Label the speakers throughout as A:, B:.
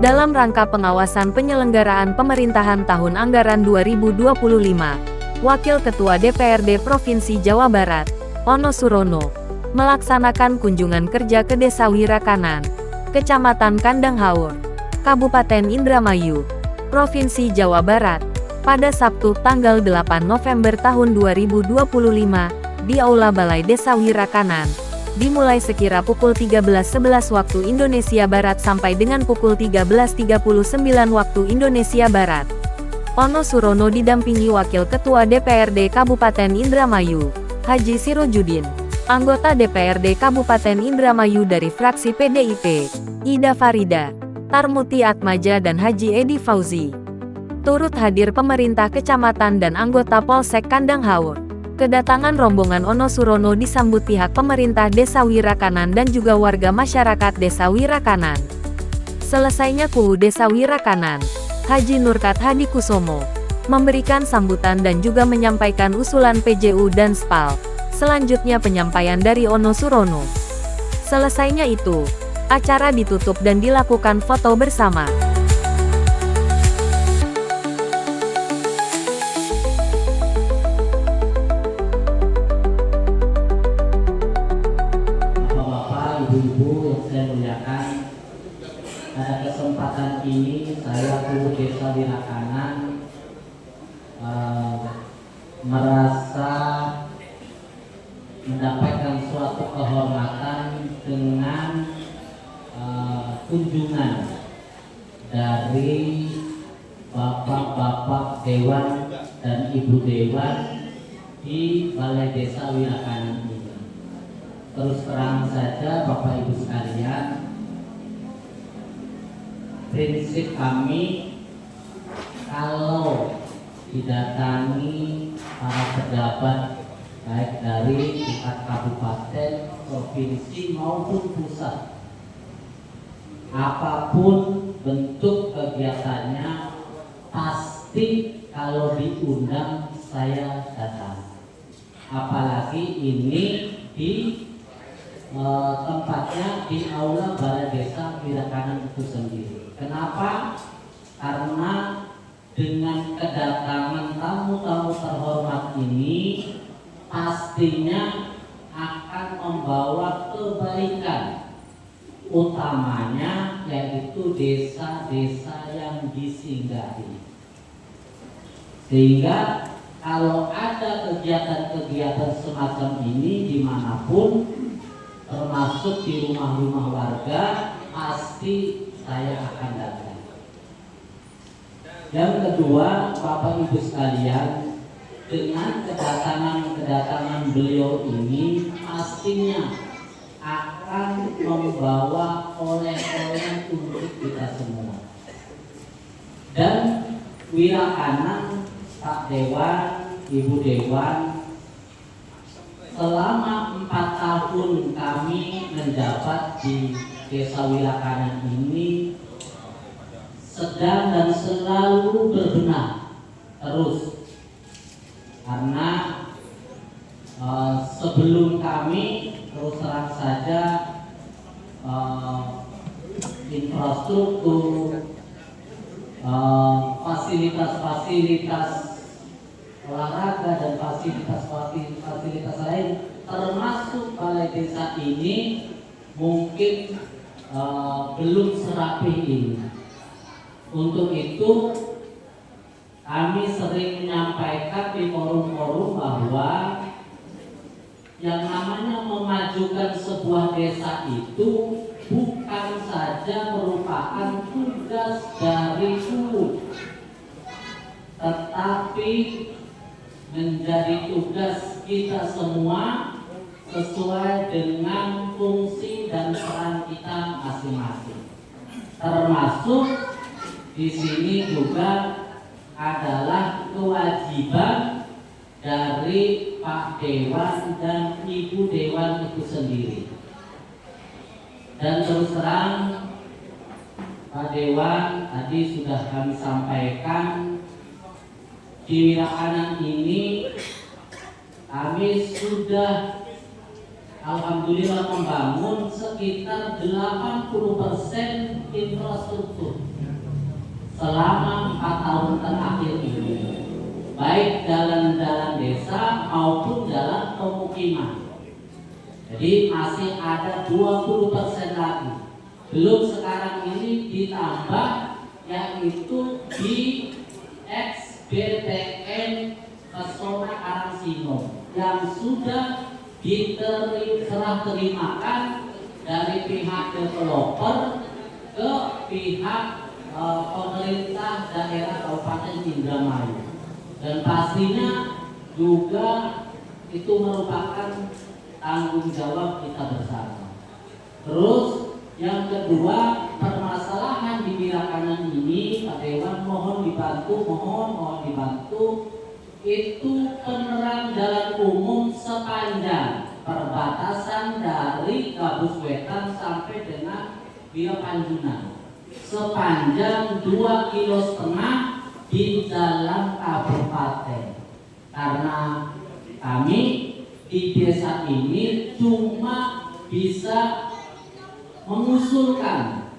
A: dalam rangka pengawasan penyelenggaraan pemerintahan tahun anggaran 2025. Wakil Ketua DPRD Provinsi Jawa Barat, Ono Surono, melaksanakan kunjungan kerja ke Desa Wirakanan, Kecamatan Kandang Haur, Kabupaten Indramayu, Provinsi Jawa Barat, pada Sabtu tanggal 8 November tahun 2025, di Aula Balai Desa Wirakanan, dimulai sekira pukul 13.11 waktu Indonesia Barat sampai dengan pukul 13.39 waktu Indonesia Barat. Ono Surono didampingi Wakil Ketua DPRD Kabupaten Indramayu, Haji Sirojudin, anggota DPRD Kabupaten Indramayu dari fraksi PDIP, Ida Farida, Tarmuti Atmaja dan Haji Edi Fauzi. Turut hadir pemerintah kecamatan dan anggota Polsek Kandang Haur. Kedatangan rombongan Ono Surono disambut pihak pemerintah Desa Wirakanan dan juga warga masyarakat Desa Wirakanan. Selesainya KUU Desa Wirakanan, Haji Nurkat Hadikusomo memberikan sambutan dan juga menyampaikan usulan PJU dan SPAL. Selanjutnya penyampaian dari Ono Surono. Selesainya itu, acara ditutup dan dilakukan foto bersama.
B: Bapak-bapak, ibu-ibu yang saya muliakan, pada kesempatan ini saya KUU Desa Wirakanan merasa mendapatkan suatu kehormatan dengan kunjungan dari bapak-bapak dewan dan ibu dewan di Balai Desa Wirakanan ini. Terus terang saja Bapak Ibu sekalian, prinsip kami kalau didatangi para pejabat baik dari tingkat kabupaten, provinsi maupun pusat, apapun bentuk kegiatannya, pasti kalau diundang saya datang. Apalagi ini di tempatnya di Aula Balai Desa Wirakanan itu sendiri. Kenapa? Karena dengan kedatangan tamu-tamu terhormat ini pastinya akan membawa kebaikan, utamanya yaitu desa-desa yang disinggahi. Sehingga kalau ada kegiatan-kegiatan semacam ini dimanapun, termasuk di rumah-rumah warga, pasti saya akan datang. Yang kedua, Bapak Ibu sekalian, dengan kedatangan beliau ini pastinya akan membawa oleh-oleh untuk kita semua. Dan Wirakanan, Pak Dewan, Ibu Dewan, selama 4 tahun kami menjabat di Desa Wirakanan ini sedang dan selalu berbenah terus, karena sebelum kami terus terang saja infrastruktur, fasilitas-fasilitas olahraga dan fasilitas lain termasuk balai desa ini mungkin belum serapih ini. Untuk itu kami sering menyampaikan di forum-forum bahwa yang namanya memajukan sebuah desa itu bukan saja merupakan tugas dari KUU, tetapi menjadi tugas kita semua sesuai dengan fungsi dan peran kita masing-masing. Termasuk di sini juga adalah kewajiban dari Pak Dewan dan Ibu Dewan itu sendiri. Dan terus terang Pak Dewan tadi sudah kami sampaikan, di Wirakanan ini kami sudah alhamdulillah membangun sekitar 80% infrastruktur selama 4 tahun terakhir ini, baik jalan-jalan desa maupun jalan pemukiman. Jadi masih ada 20% lagi. Belum sekarang ini ditambah yaitu di XBTN Pesona Karangsino yang sudah diserah terimakan dari pihak developer ke pihak pemerintah daerah Kabupaten Indramayu, dan pastinya juga itu merupakan tanggung jawab kita bersama. Terus yang kedua, permasalahan di Wirakanan ini Pak Dewan mohon dibantu itu penerang jalan umum sepanjang perbatasan dari Gabus Wetan sampai dengan Via Panjunan sepanjang 2,5 kilo di jalan kabupaten. Karena kami di desa ini cuma bisa mengusulkan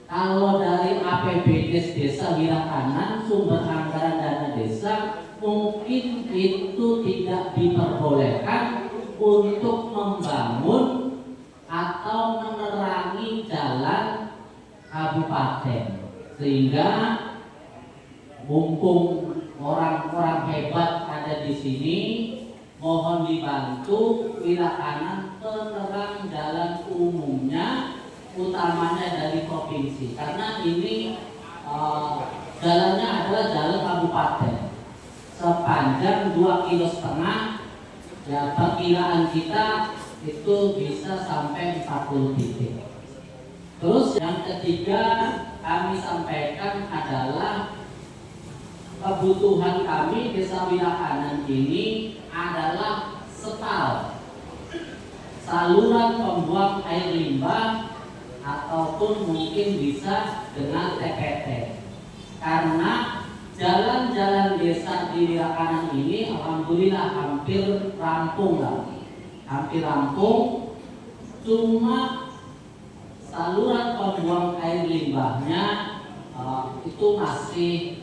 B: kalau dari APBD Desa Wirakanan sumber anggaran dana desa mungkin itu tidak diperbolehkan untuk membangun atau menerangi jalan kabupaten, sehingga mumpung orang-orang hebat ada di sini, mohon dibantu Wirakanan penerang jalan umumnya, utamanya dari provinsi, karena ini jalannya adalah jalan kabupaten sepanjang 2,5 kilo, ya perkiraan kita itu bisa sampai 40 titik. Terus yang ketiga kami sampaikan adalah kebutuhan kami Desa Wirakanan ini adalah SPAL, saluran pembuang air limbah, ataupun mungkin bisa dengan TPT. Karena jalan-jalan desa di Wirakanan ini alhamdulillah hampir rampung lah. Hampir rampung, cuma saluran pembuang air limbahnya itu masih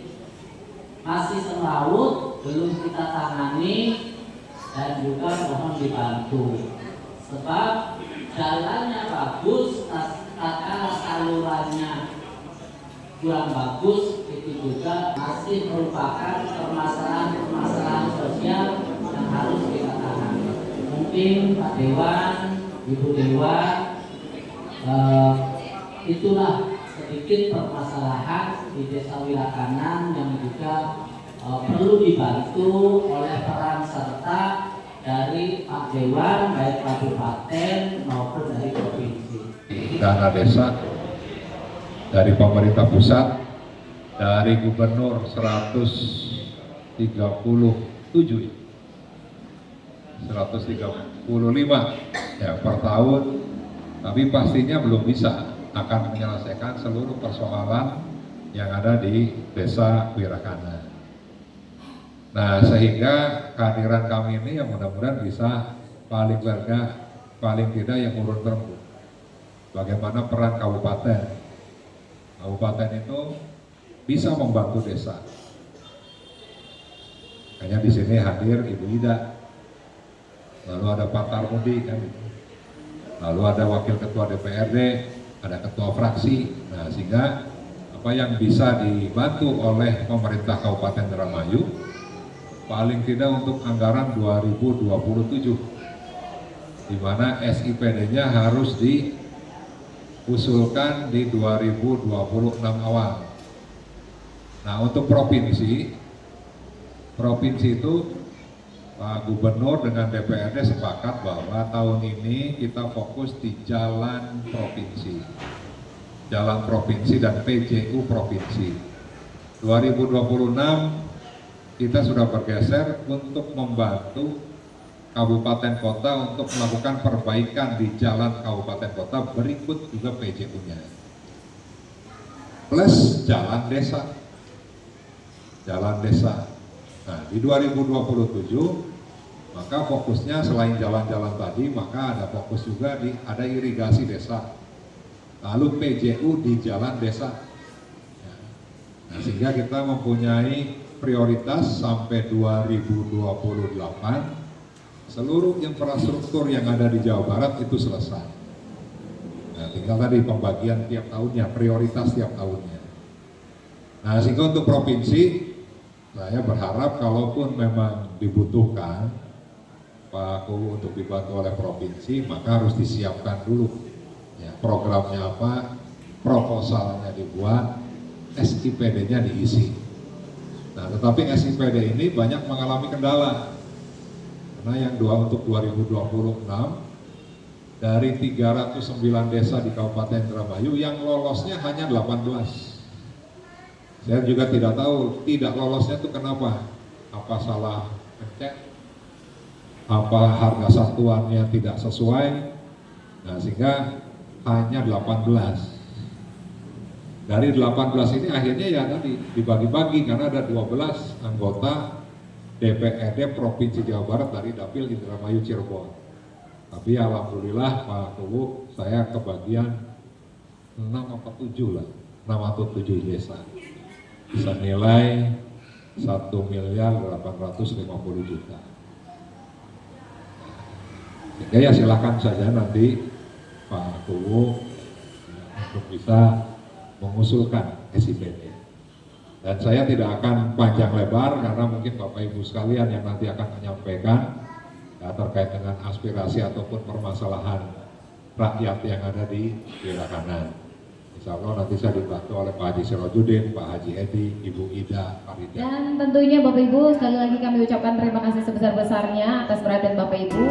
B: semrawut, belum kita tangani, dan juga mohon dibantu. Sebab jalannya bagus, tatkala salurannya kurang bagus, itu juga masih merupakan permasalahan sosial yang harus kita tangani. Mungkin Pak Dewan, Ibu Dewan, itulah sedikit permasalahan di Desa Wirakanan yang juga perlu dibantu oleh peran serta dari Pak Dewan, baik kabupaten maupun dari provinsi.
C: Dana desa dari pemerintah pusat, dari gubernur 135 ya per tahun, tapi pastinya belum bisa akan menyelesaikan seluruh persoalan yang ada di Desa Wirakanan. Nah, sehingga kehadiran kami ini yang mudah-mudahan bisa paling tidak yang urun terembuk. Bagaimana peran kabupaten? Kabupaten itu bisa membantu desa. Hanya di sini hadir Ibu Ida, lalu ada Pak Tarmudi kan, lalu ada Wakil Ketua DPRD, ada Ketua Fraksi. Nah, sehingga apa yang bisa dibantu oleh pemerintah Kabupaten Indramayu paling tidak untuk anggaran 2027, di mana SIPD-nya harus diusulkan di 2026 awal. Nah, untuk provinsi itu Pak Gubernur dengan DPRD sepakat bahwa tahun ini kita fokus di jalan provinsi dan PJU provinsi. 2026 kita sudah bergeser untuk membantu kabupaten kota untuk melakukan perbaikan di jalan kabupaten kota, berikut juga PJU-nya. Plus jalan desa. Nah, di 2027 Maka fokusnya selain jalan-jalan tadi, maka ada fokus juga ada irigasi desa. Lalu PJU di jalan desa. Nah, sehingga kita mempunyai prioritas sampai 2028 seluruh infrastruktur yang ada di Jawa Barat itu selesai. Nah, tinggal tadi pembagian tiap tahunnya, prioritas tiap tahunnya. Nah, sehingga untuk provinsi, saya berharap kalaupun memang dibutuhkan Pak Kuwu untuk dibantu oleh provinsi, maka harus disiapkan dulu. Ya, programnya apa, proposalnya dibuat, SIPD-nya diisi. Nah, tetapi SIPD ini banyak mengalami kendala. Karena yang untuk 2026, dari 309 desa di Kabupaten Indramayu, yang lolosnya hanya 18. Saya juga tidak tahu, tidak lolosnya itu kenapa. Apa salah ngecek? Apa harga satuannya tidak sesuai? Nah, sehingga hanya 18. Dari 18 ini akhirnya ya tadi dibagi-bagi karena ada 12 anggota DPRD Provinsi Jawa Barat dari Dapil Indramayu Cirebon. Tapi alhamdulillah Pak Kuwu, saya kebagian 6 atau 7 lah, 6 atau 7 desa. Bisa nilai 1.850 juta. Sehingga ya silakan saja nanti Pak Kuwu untuk bisa mengusulkan SIPD. Dan saya tidak akan panjang lebar karena mungkin Bapak Ibu sekalian yang nanti akan menyampaikan ya, terkait dengan aspirasi ataupun permasalahan rakyat yang ada di daerah kanan. Insya Allah nanti saya dibantu oleh Pak Haji Sirojudin, Pak Haji Edi, Ibu Ida, Farida.
D: Dan tentunya Bapak Ibu sekali lagi kami ucapkan terima kasih sebesar-besarnya atas perhatian Bapak Ibu.